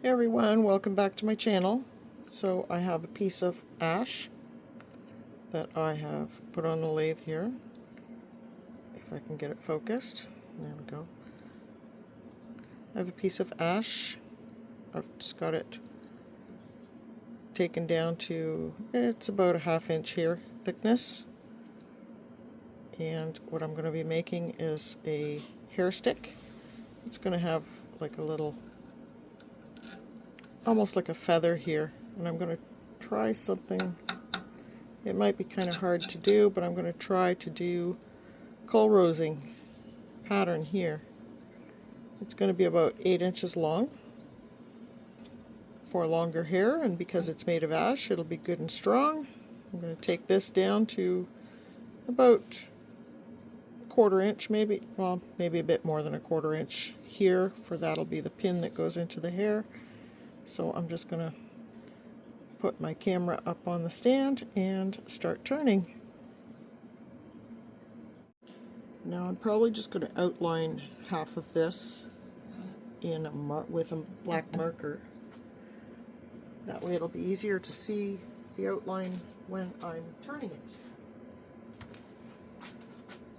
Hey everyone, welcome back to my channel. So I have a piece of ash that I have put on the lathe here. If I can get it focused. There we go. I have a piece of ash. I've just got it taken down to, it's about a ½ inch here thickness. And what I'm going to be making is a hair stick. It's going to have like a little, almost like a feather here, and I'm going to try something. It might be kind of hard to do, but I'm going to try to do Kolrosing pattern here. It's going to be about 8 inches long for longer hair, and because it's made of ash, it'll be good and strong. I'm going to take this down to about a 1/4 inch, maybe, well, maybe a bit more than a 1/4 inch here, for that'll be the pin that goes into the hair. So I'm just going to put my camera up on the stand and start turning. Now I'm probably just going to outline half of this in with a black marker. That way it'll be easier to see the outline when I'm turning it.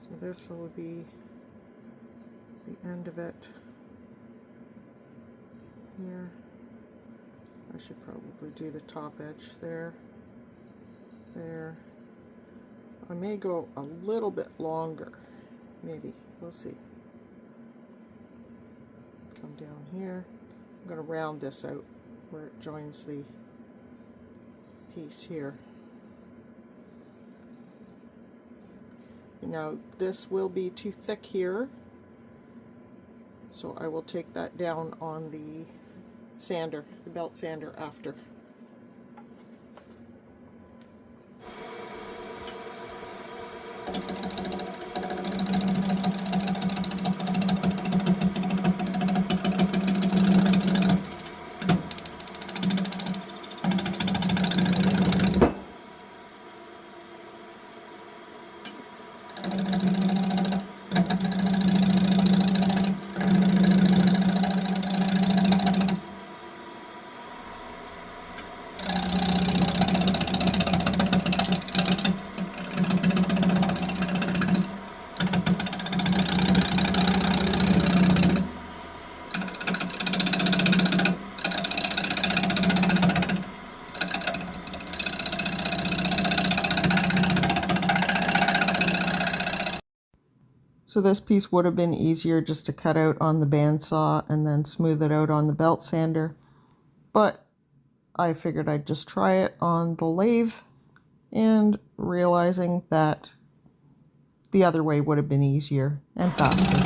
So this will be the end of it here. I should probably do the top edge there. There. I may go a little bit longer. Maybe. We'll see. Come down here. I'm going to round this out where it joins the piece here. Now this will be too thick here, so I will take that down on the sander, the belt sander, after. So this piece would have been easier just to cut out on the bandsaw and then smooth it out on the belt sander, but I figured I'd just try it on the lathe, and realizing that the other way would have been easier and faster.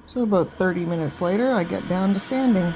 So about 30 minutes later, I get down to sanding.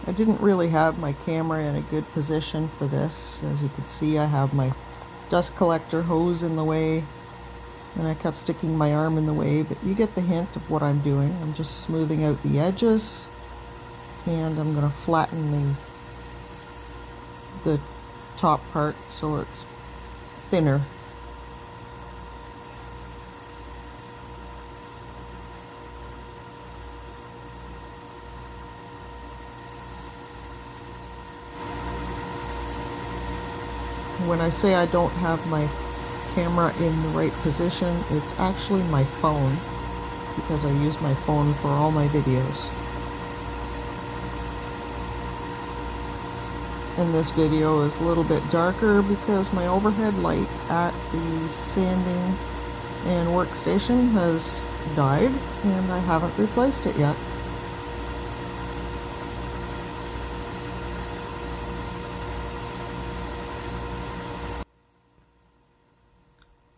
I didn't really have my camera in a good position for this. As you can see, I have my dust collector hose in the way, and I kept sticking my arm in the way, but you get the hint of what I'm doing. I'm just smoothing out the edges, and I'm going to flatten the top part so it's thinner. When I say I don't have my camera in the right position, it's actually my phone, because I use my phone for all my videos. And this video is a little bit darker because my overhead light at the sanding and workstation has died and I haven't replaced it yet.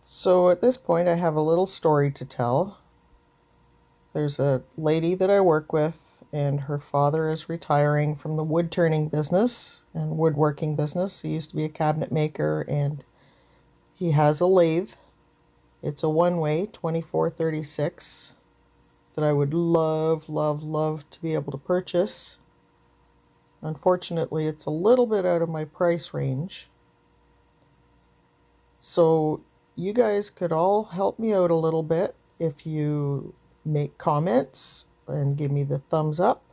So at this point I have a little story to tell. There's a lady that I work with, and her father is retiring from the wood turning business and woodworking business. He used to be a cabinet maker, and he has a lathe. It's a one-way 2436 that I would love, love, love to be able to purchase. Unfortunately, it's a little bit out of my price range. So you guys could all help me out a little bit if you make comments and give me the thumbs up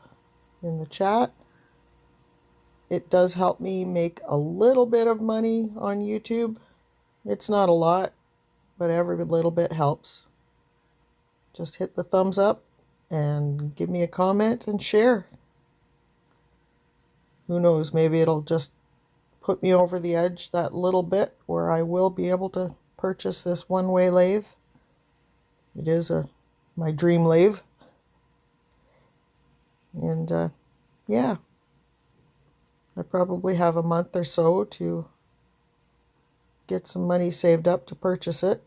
in the chat. It does help me make a little bit of money on YouTube. It's not a lot, but every little bit helps. Just hit the thumbs up and give me a comment and share. Who knows, maybe it'll just put me over the edge that little bit where I will be able to purchase this one-way lathe. It is my dream lathe. And yeah, I probably have a month or so to get some money saved up to purchase it.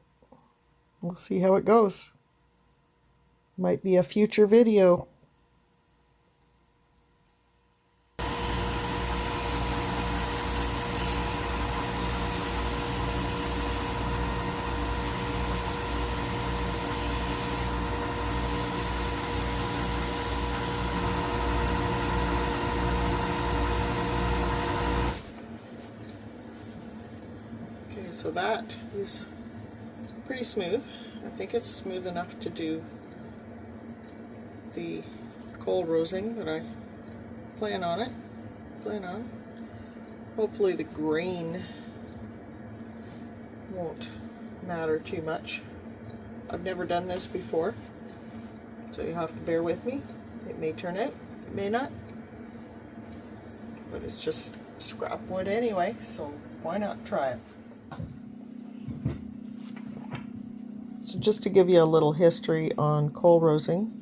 We'll see how it goes. Might be a future video. So that is pretty smooth. I think it's smooth enough to do the Kolrosing that I plan on. Hopefully the grain won't matter too much. I've never done this before, so you have to bear with me. It may turn out, it may not, but it's just scrap wood anyway, so why not try it? So just to give you a little history on Kolrosing,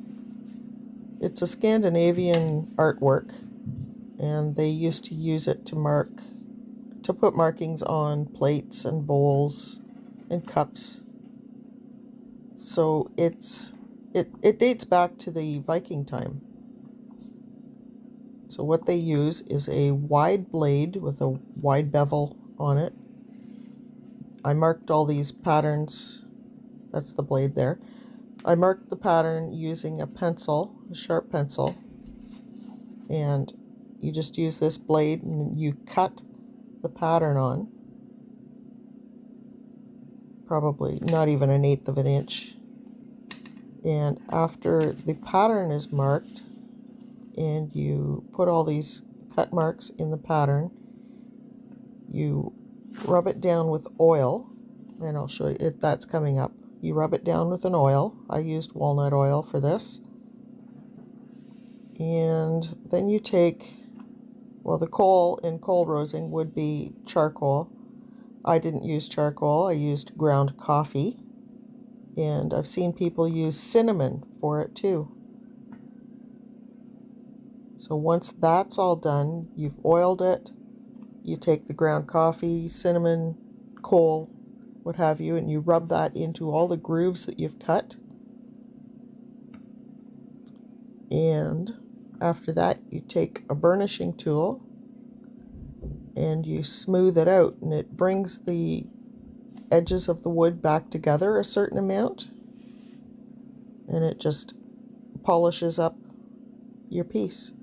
it's a Scandinavian artwork, and they used to use it to put markings on plates and bowls and cups. So it dates back to the Viking time. So what they use is a wide blade with a wide bevel on it. I marked all these patterns. That's the blade there. I marked the pattern using a pencil, a sharp pencil, and you just use this blade and you cut the pattern on, probably not even 1/8 of an inch. And after the pattern is marked and you put all these cut marks in the pattern, you rub it down with oil, and I'll show you it. That's coming up. You rub it down with an oil. I used walnut oil for this. And then you take, well, the coal in Kolrosing would be charcoal. I didn't use charcoal. I used ground coffee. And I've seen people use cinnamon for it too. So once that's all done, you've oiled it, you take the ground coffee, cinnamon, coal, what have you, and you rub that into all the grooves that you've cut. And after that, you take a burnishing tool and you smooth it out, and it brings the edges of the wood back together a certain amount, and it just polishes up your piece.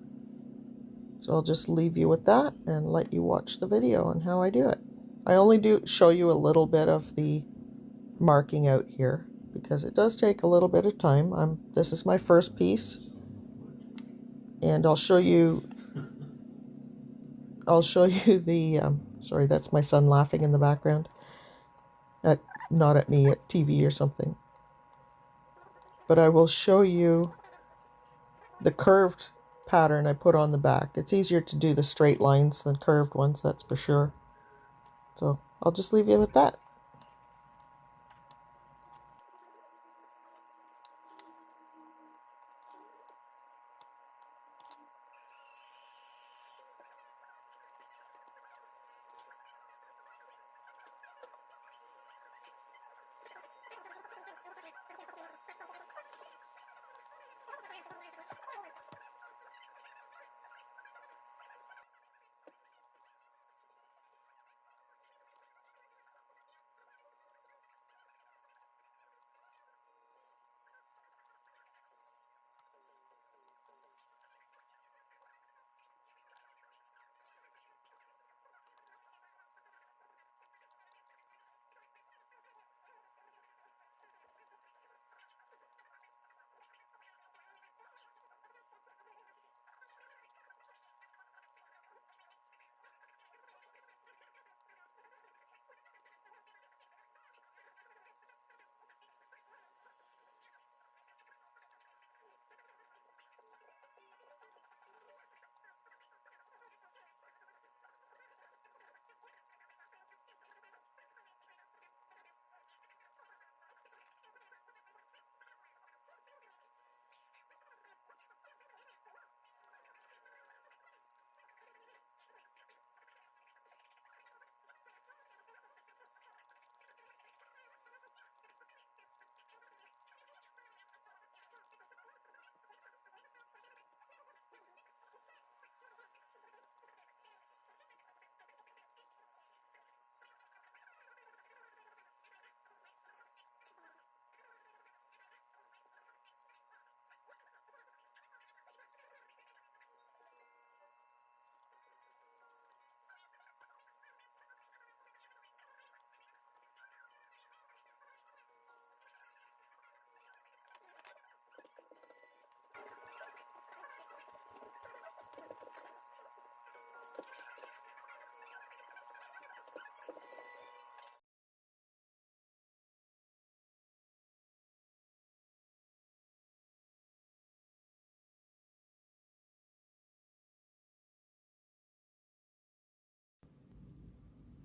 So I'll just leave you with that and let you watch the video on how I do it. I only do show you a little bit of the marking out here because it does take a little bit of time. This is my first piece, and I'll show you the Sorry, that's my son laughing in the background. Not at me, at TV or something. But I will show you the curved pattern I put on the back. It's easier to do the straight lines than curved ones, that's for sure. So I'll just leave you with that.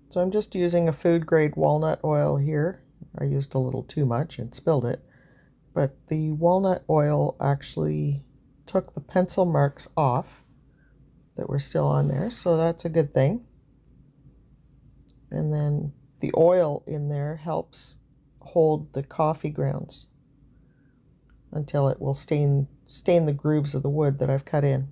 So I'm just using a food grade walnut oil here. I used a little too much and spilled it, but the walnut oil actually took the pencil marks off that were still on there, so that's a good thing. And then the oil in there helps hold the coffee grounds until it will stain the grooves of the wood that I've cut in.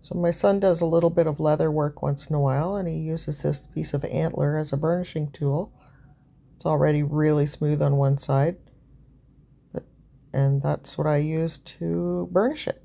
So my son does a little bit of leather work once in a while, and he uses this piece of antler as a burnishing tool. It's already really smooth on one side, and that's what I use to burnish it.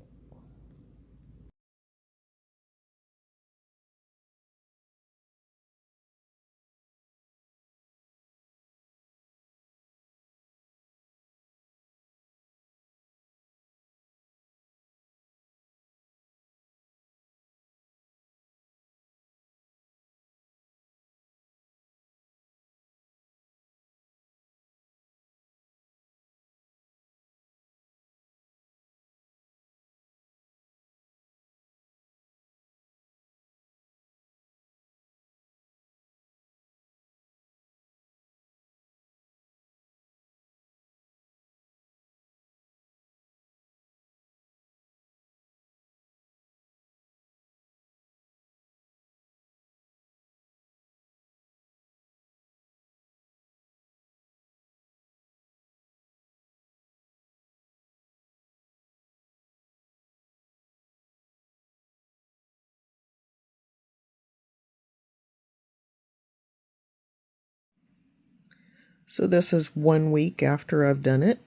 So this is 1 week after I've done it.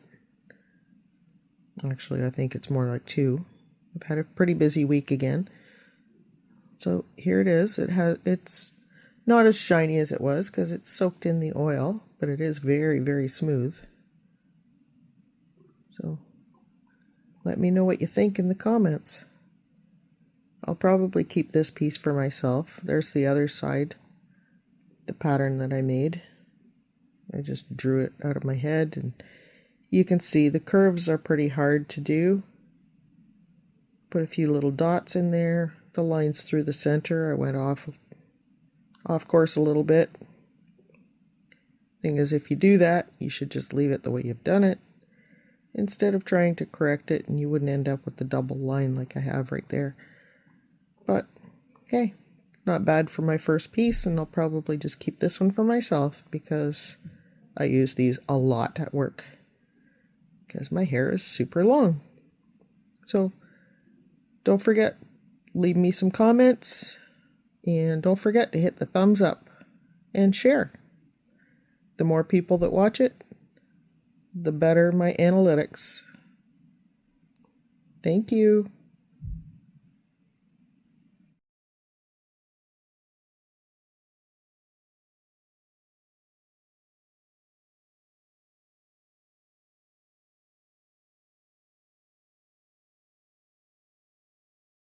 Actually, I think it's more like 2. I've had a pretty busy week again. So here it is. It's not as shiny as it was because it's soaked in the oil, but it is very, very smooth. So let me know what you think in the comments. I'll probably keep this piece for myself. There's the other side, the pattern that I made. I just drew it out of my head, and you can see the curves are pretty hard to do. Put a few little dots in there, the lines through the center. I went off course a little bit. Thing is, if you do that, you should just leave it the way you've done it, instead of trying to correct it, and you wouldn't end up with the double line like I have right there. But hey, not bad for my first piece, and I'll probably just keep this one for myself because I use these a lot at work because my hair is super long. So don't forget, leave me some comments, and don't forget to hit the thumbs up and share. The more people that watch it, the better my analytics. Thank you.